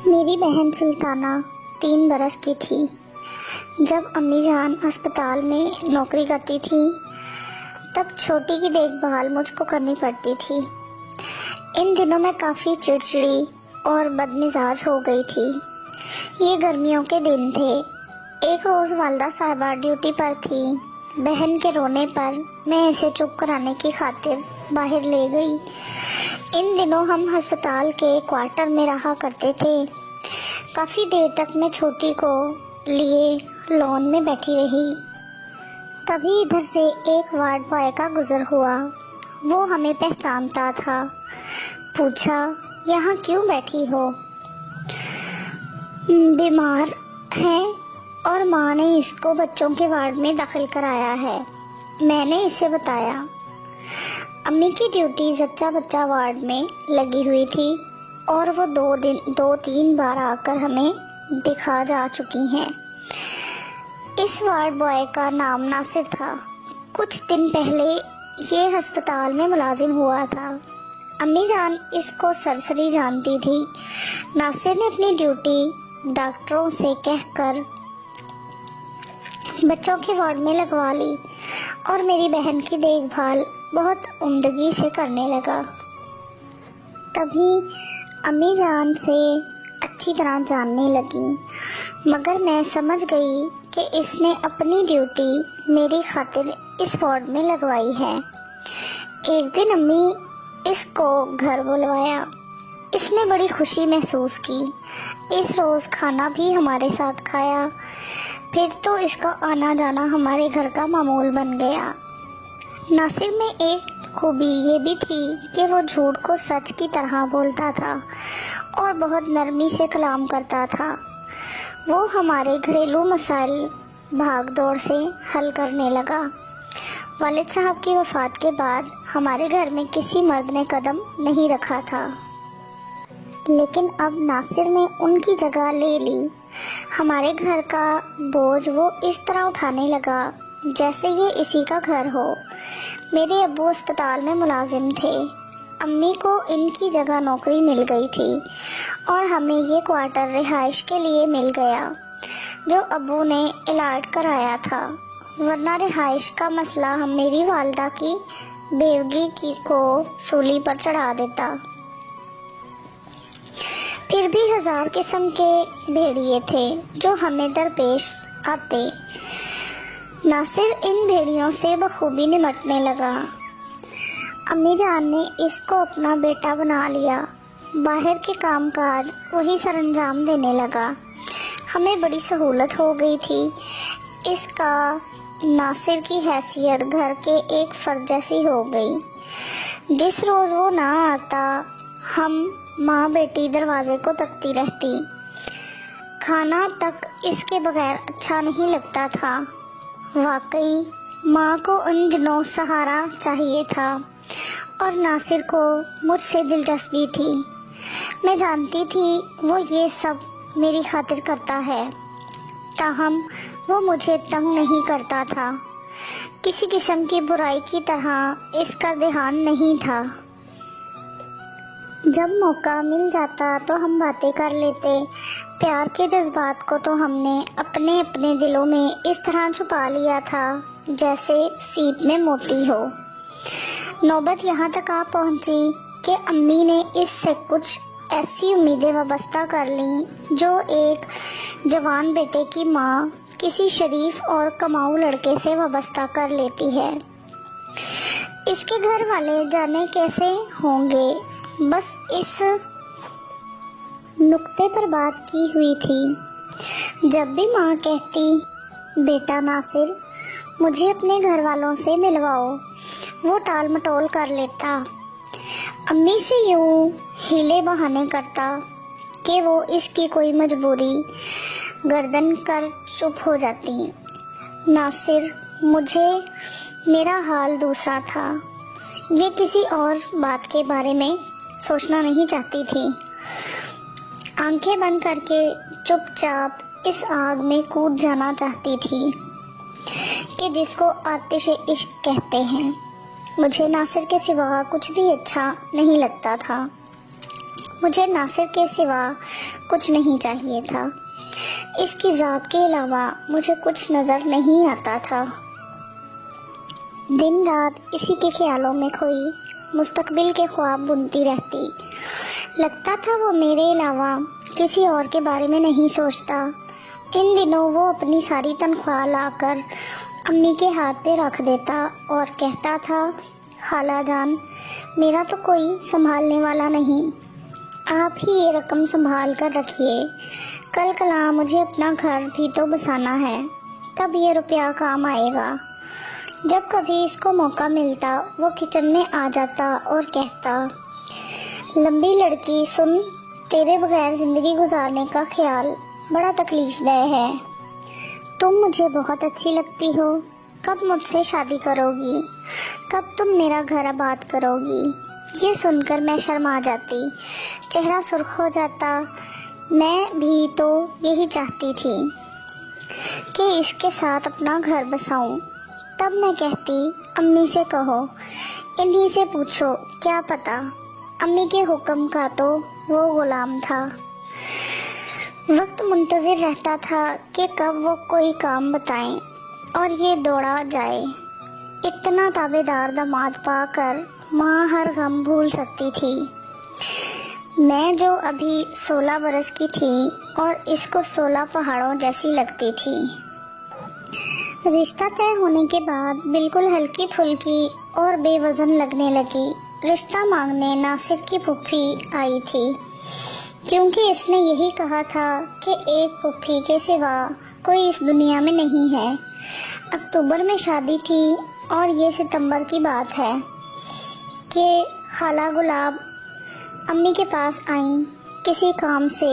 میری بہن سلطانہ 3 برس کی تھی جب امی جان اسپتال میں نوکری کرتی تھی، تب چھوٹی کی دیکھ بھال مجھ کو کرنی پڑتی تھی۔ ان دنوں میں کافی چڑچڑی اور بد مزاج ہو گئی تھی۔ یہ گرمیوں کے دن تھے۔ ایک روز والدہ صاحبہ ڈیوٹی پر تھی۔ بہن کے رونے پر میں اسے چپ کرانے کی خاطر باہر لے گئی۔ ان دنوں ہم ہسپتال کے کوارٹر میں رہا کرتے تھے۔ کافی دیر تک میں چھوٹی کو لیے لان میں بیٹھی رہی۔ تبھی ادھر سے ایک وارڈ بوائے کا گزر ہوا۔ وہ ہمیں پہچانتا تھا۔ پوچھا، یہاں کیوں بیٹھی ہو؟ بیمار ہے اور ماں نے اس کو بچوں کے وارڈ میں داخل کرایا ہے، میں نے اسے بتایا۔ امی کی ڈیوٹی زچہ بچہ وارڈ میں لگی ہوئی تھی اور وہ 2-3 بار آ کر ہمیں دکھا جا چکی ہیں۔ اس وارڈ بوائے کا نام ناصر تھا۔ کچھ دن پہلے یہ ہسپتال میں ملازم ہوا تھا۔ امی جان اس کو سرسری جانتی تھی۔ ناصر نے اپنی ڈیوٹی ڈاکٹروں سے کہہ کر بچوں کے وارڈ میں لگوا لی اور میری بہن کی دیکھ بھال بہت عمدگی سے کرنے لگا۔ تبھی امی جان سے اچھی طرح جاننے لگی، مگر میں سمجھ گئی کہ اس نے اپنی ڈیوٹی میری خاطر اس وارڈ میں لگوائی ہے۔ ایک دن امی اس کو گھر بلوایا۔ اس نے بڑی خوشی محسوس کی۔ اس روز کھانا بھی ہمارے ساتھ کھایا۔ پھر تو اس کا آنا جانا ہمارے گھر کا معمول بن گیا۔ ناصر میں ایک خوبی یہ بھی تھی کہ وہ جھوٹ کو سچ کی طرح بولتا تھا اور بہت نرمی سے کلام کرتا تھا۔ وہ ہمارے گھریلو مسائل بھاگ دوڑ سے حل کرنے لگا۔ والد صاحب کی وفات کے بعد ہمارے گھر میں کسی مرد نے قدم نہیں رکھا تھا، لیکن اب ناصر نے ان کی جگہ لے لی۔ ہمارے گھر کا بوجھ وہ اس طرح اٹھانے لگا جیسے یہ اسی کا گھر ہو۔ میرے ابو اسپتال میں ملازم تھے۔ امی کو ان کی جگہ نوکری مل گئی تھی اور ہمیں یہ کوارٹر رہائش کے لیے مل گیا جو ابو نے الاٹ کرایا تھا، ورنہ رہائش کا مسئلہ ہم میری والدہ کی بیوگی کو سولی پر چڑھا دیتا۔ پھر بھی 1000 قسم کے بھیڑیے تھے جو ہمیں درپیش آتے۔ ناصر ان بھیڑیوں سے بخوبی نمٹنے لگا۔ امی جان نے اس کو اپنا بیٹا بنا لیا۔ باہر کے کام کاج وہی سر انجام دینے لگا۔ ہمیں بڑی سہولت ہو گئی تھی۔ اس کا ناصر کی حیثیت گھر کے ایک فرد جیسی ہو گئی۔ جس روز وہ نہ آتا، ہم ماں بیٹی دروازے کو تکتی رہتی۔ کھانا تک اس کے بغیر اچھا نہیں لگتا تھا۔ واقعی ماں کو ان دنوں سہارا چاہیے تھا اور ناصر کو مجھ سے دلچسپی تھی۔ میں جانتی تھی وہ یہ سب میری خاطر کرتا ہے، تاہم وہ مجھے تنگ نہیں کرتا تھا۔ کسی قسم کی برائی کی طرح اس کا دھیان نہیں تھا۔ جب موقع مل جاتا تو ہم باتیں کر لیتے۔ پیار کے جذبات کو تو ہم نے اپنے اپنے دلوں میں اس طرح چھپا لیا تھا جیسے سیپ میں موتی ہو۔ نوبت یہاں تک آ پہنچی کہ امی نے اس سے کچھ ایسی امیدیں وابستہ کر لیں جو ایک جوان بیٹے کی ماں کسی شریف اور کماؤ لڑکے سے وابستہ کر لیتی ہے۔ اس کے گھر والے جانے کیسے ہوں گے، بس اس نقطے پر بات کی ہوئی تھی۔ جب بھی ماں کہتی، بیٹا ناصر مجھے اپنے گھر والوں سے ملواؤ، وہ ٹال مٹول کر لیتا۔ امی سے یوں ہیلے بہانے کرتا کہ وہ اس کی کوئی مجبوری گردن کر چپ ہو جاتی۔ ناصر مجھے میرا حال دوسرا تھا۔ یہ کسی اور بات کے بارے میں سوچنا نہیں چاہتی تھی۔ آنکھیں بند کر کے چپ چاپ اس آگ میں کود جانا چاہتی تھی کہ جس کو آتش عشق کہتے ہیں۔ مجھے ناصر کے سوا کچھ بھی اچھا نہیں لگتا تھا۔ مجھے ناصر کے سوا کچھ نہیں چاہیے تھا، اس کی ذات کے علاوہ مجھے کچھ نظر نہیں آتا تھا۔ دن رات اسی کے خیالوں میں کھوئی مستقبل کے خواب بنتی رہتی۔ لگتا تھا وہ میرے علاوہ کسی اور کے بارے میں نہیں سوچتا۔ ان دنوں وہ اپنی ساری تنخواہ لا کر امی کے ہاتھ پہ رکھ دیتا اور کہتا تھا، خالہ جان، میرا تو کوئی سنبھالنے والا نہیں، آپ ہی یہ رقم سنبھال کر رکھیے، کل کلا مجھے اپنا گھر بھی تو بسانا ہے، تب یہ روپیہ کام آئے گا۔ جب کبھی اس کو موقع ملتا وہ کچن میں آ جاتا اور کہتا، لمبی لڑکی سن، تیرے بغیر زندگی گزارنے کا خیال بڑا تکلیف دہ ہے، تم مجھے بہت اچھی لگتی ہو، کب مجھ سے شادی کرو گی، کب تم میرا گھر آباد کرو گی؟ یہ سن کر میں شرما جاتی، چہرہ سرخ ہو جاتا۔ میں بھی تو یہی چاہتی تھی کہ اس کے ساتھ اپنا گھر بساؤں۔ تب میں کہتی، امی سے کہو، انہی سے پوچھو، کیا پتا۔ امی کے حکم کا تو وہ غلام تھا۔ وقت منتظر رہتا تھا کہ کب وہ کوئی کام بتائیں اور یہ دوڑا جائے۔ اتنا تابع دار داماد پا کر ماں ہر غم بھول سکتی تھی۔ میں جو ابھی 16 برس کی تھی اور اس کو 16 پہاڑوں جیسی لگتی تھی۔ رشتہ طے ہونے کے بعد بالکل ہلکی پھلکی اور بے وزن لگنے لگی۔ رشتہ مانگنے ناصر کی پھوپھی آئی تھی، کیونکہ اس نے یہی کہا تھا کہ ایک پھوپھی کے سوا کوئی اس دنیا میں نہیں ہے۔ اکتوبر میں شادی تھی اور یہ ستمبر کی بات ہے کہ خالہ گلاب امی کے پاس آئیں کسی کام سے۔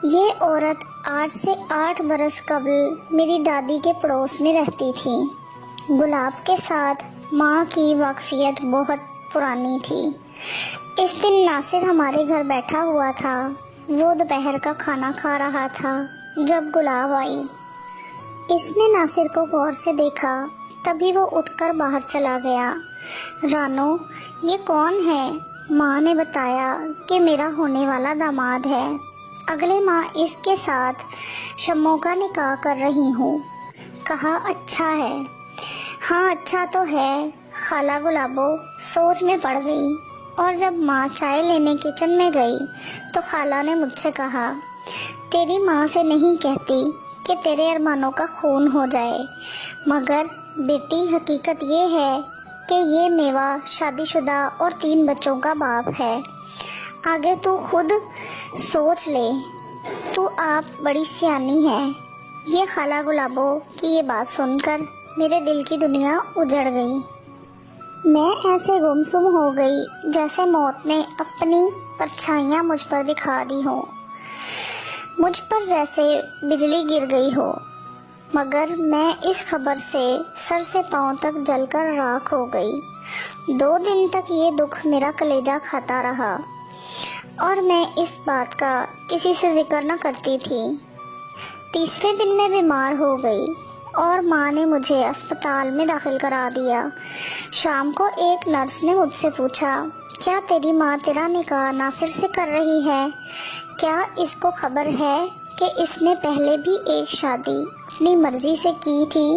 یہ عورت 8 سے 8 برس قبل میری دادی کے پڑوس میں رہتی تھی۔ گلاب کے ساتھ ماں کی واقفیت بہت پرانی تھی۔ اس دن ناصر ہمارے گھر بیٹھا ہوا تھا۔ وہ دوپہر کا کھانا کھا رہا تھا جب گلاب آئی۔ اس نے ناصر کو غور سے دیکھا، تبھی وہ اٹھ کر باہر چلا گیا۔ رانو، یہ کون ہے؟ ماں نے بتایا کہ میرا ہونے والا داماد ہے، اگلے ماہ اس کے ساتھ شموں کا نکاح کر رہی ہوں۔ کہا، اچھا ہے؟ ہاں اچھا تو ہے۔ خالہ گلابو سوچ میں پڑ گئی، اور جب ماں چائے لینے کچن میں گئی تو خالہ نے مجھ سے کہا، تیری ماں سے نہیں کہتی کہ تیرے ارمانوں کا خون ہو جائے، مگر بیٹی حقیقت یہ ہے کہ یہ میوا شادی شدہ اور 3 بچوں کا باپ ہے۔ آگے تو خود سوچ لے، تو آپ بڑی سیانی ہے۔ یہ خالہ گلابو کی یہ بات سن کر میرے دل کی دنیا اجڑ گئی۔ میں ایسے گمسم ہو گئی جیسے موت نے اپنی پرچھائیاں مجھ پر دکھا دی ہوں، مجھ پر جیسے بجلی گر گئی ہو۔ مگر میں اس خبر سے سر سے پاؤں تک جل کر راکھ ہو گئی۔ 2 دن تک یہ دکھ میرا کلیجہ کھاتا رہا اور میں اس بات کا کسی سے ذکر نہ کرتی تھی۔ تیسرے دن میں بیمار ہو گئی اور ماں نے مجھے اسپتال میں داخل کرا دیا۔ شام کو ایک نرس نے مجھ سے پوچھا، کیا تیری ماں تیرا نکاح ناصر سے کر رہی ہے؟ کیا اس کو خبر ہے کہ اس نے پہلے بھی ایک شادی اپنی مرضی سے کی تھی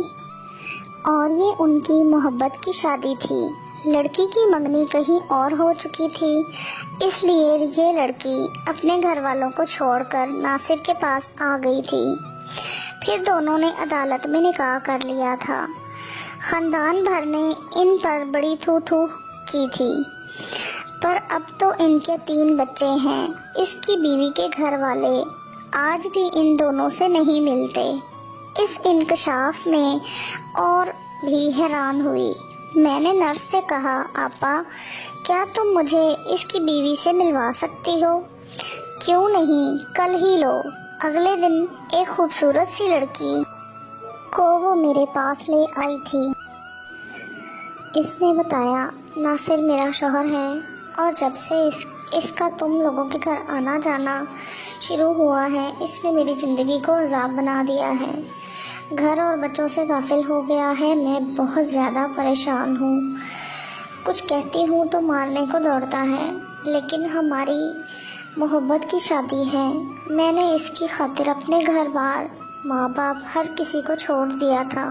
اور یہ ان کی محبت کی شادی تھی؟ لڑکی کی منگنی کہیں اور ہو چکی تھی، اس لیے یہ لڑکی اپنے گھر والوں کو چھوڑ کر ناصر کے پاس آ گئی تھی۔ پھر دونوں نے عدالت میں نکاح کر لیا تھا۔ خاندان بھر نے ان پر بڑی تھو تھو کی تھی، پر اب تو ان کے 3 بچے ہیں۔ اس کی بیوی کے گھر والے آج بھی ان دونوں سے نہیں ملتے۔ اس انکشاف میں اور بھی حیران ہوئی۔ میں نے نرس سے کہا، آپا، کیا تم مجھے اس کی بیوی سے ملوا سکتی ہو؟ کیوں نہیں، کل ہی لو۔ اگلے دن ایک خوبصورت سی لڑکی کو وہ میرے پاس لے آئی تھی۔ اس نے بتایا، ناصر میرا شوہر ہے اور جب سے اس کا تم لوگوں کے گھر آنا جانا شروع ہوا ہے، اس نے میری زندگی کو عذاب بنا دیا ہے، گھر اور بچوں سے غافل ہو گیا ہے۔ میں بہت زیادہ پریشان ہوں، کچھ کہتی ہوں تو مارنے کو دوڑتا ہے، لیکن ہماری محبت کی شادی ہے. میں نے اس کی خاطر اپنے گھر بار، ماں باپ، ہر کسی کو چھوڑ دیا تھا،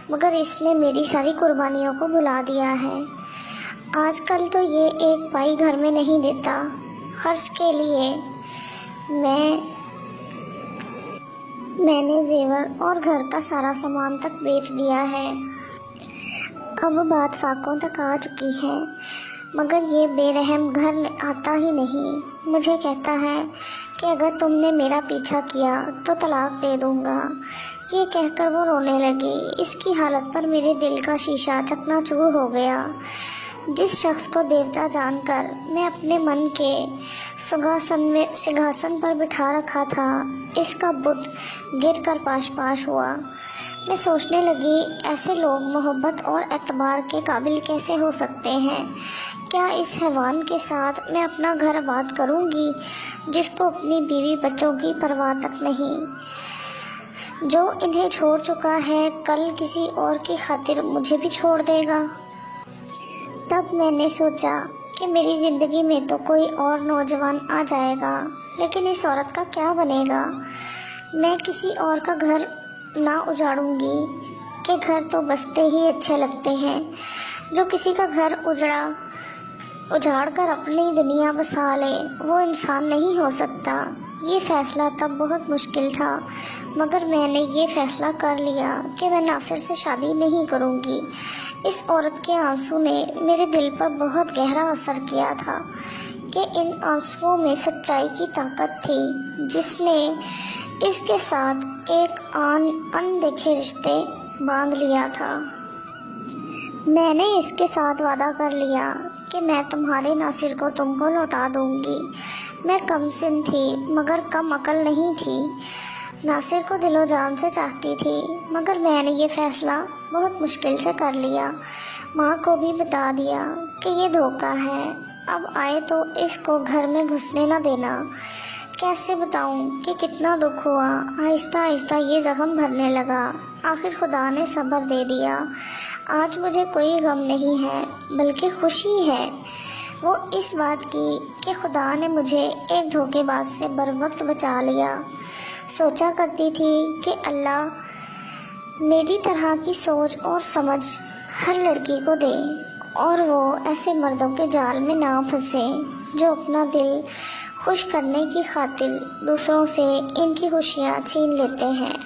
مگر اس نے میری ساری قربانیوں کو بھلا دیا ہے. آج کل تو یہ ایک پائی گھر میں نہیں دیتا. خرچ کے لیے میں نے زیور اور گھر کا سارا سامان تک بیچ دیا ہے. اب بات فاقوں تک آ چکی ہے، مگر یہ بے رحم گھر آتا ہی نہیں. مجھے کہتا ہے کہ اگر تم نے میرا پیچھا کیا تو طلاق دے دوں گا. یہ کہہ کر وہ رونے لگی. اس کی حالت پر میرے دل کا شیشہ چکنا چور ہو گیا. جس شخص کو دیوتا جان کر میں اپنے من کے سنگھاسن پر بٹھا رکھا تھا، اس کا بت گر کر پاش پاش ہوا. میں سوچنے لگی، ایسے لوگ محبت اور اعتبار کے قابل کیسے ہو سکتے ہیں؟ کیا اس حیوان کے ساتھ میں اپنا گھر آباد کروں گی جس کو اپنی بیوی بچوں کی پرواہ تک نہیں؟ جو انہیں چھوڑ چکا ہے کل کسی اور کی خاطر مجھے بھی چھوڑ دے گا. تب میں نے سوچا کہ میری زندگی میں تو کوئی اور نوجوان آ جائے گا، لیکن اس عورت کا کیا بنے گا؟ میں کسی اور کا گھر نہ اجاڑوں گی کہ گھر تو بستے ہی اچھے لگتے ہیں. جو کسی کا گھر اجاڑ کر اپنی دنیا بسا لے وہ انسان نہیں ہو سکتا. یہ فیصلہ تب بہت مشکل تھا، مگر میں نے یہ فیصلہ کر لیا کہ میں ناصر سے شادی نہیں کروں گی. اس عورت کے آنسو نے میرے دل پر بہت گہرا اثر کیا تھا کہ ان آنسوؤں میں سچائی کی طاقت تھی جس نے اس کے ساتھ ایک اندیکھے رشتے باندھ لیا تھا. میں نے اس کے ساتھ وعدہ کر لیا کہ میں تمہارے ناصر کو تم کو لوٹا دوں گی. میں کم سن تھی مگر کم عقل نہیں تھی. ناصر کو دل و جان سے چاہتی تھی، مگر میں نے یہ فیصلہ بہت مشکل سے کر لیا. ماں کو بھی بتا دیا کہ یہ دھوکہ ہے، اب آئے تو اس کو گھر میں گھسنے نہ دینا. کیسے بتاؤں کہ کتنا دکھ ہوا. آہستہ آہستہ یہ زخم بھرنے لگا. آخر خدا نے صبر دے دیا. آج مجھے کوئی غم نہیں ہے بلکہ خوشی ہے، وہ اس بات کی کہ خدا نے مجھے ایک دھوکے باز سے بروقت بچا لیا. سوچا کرتی تھی کہ اللہ میری طرح کی سوچ اور سمجھ ہر لڑکی کو دے اور وہ ایسے مردوں کے جال میں نہ پھنسے جو اپنا دل خوش کرنے کی خاطر دوسروں سے ان کی خوشیاں چھین لیتے ہیں.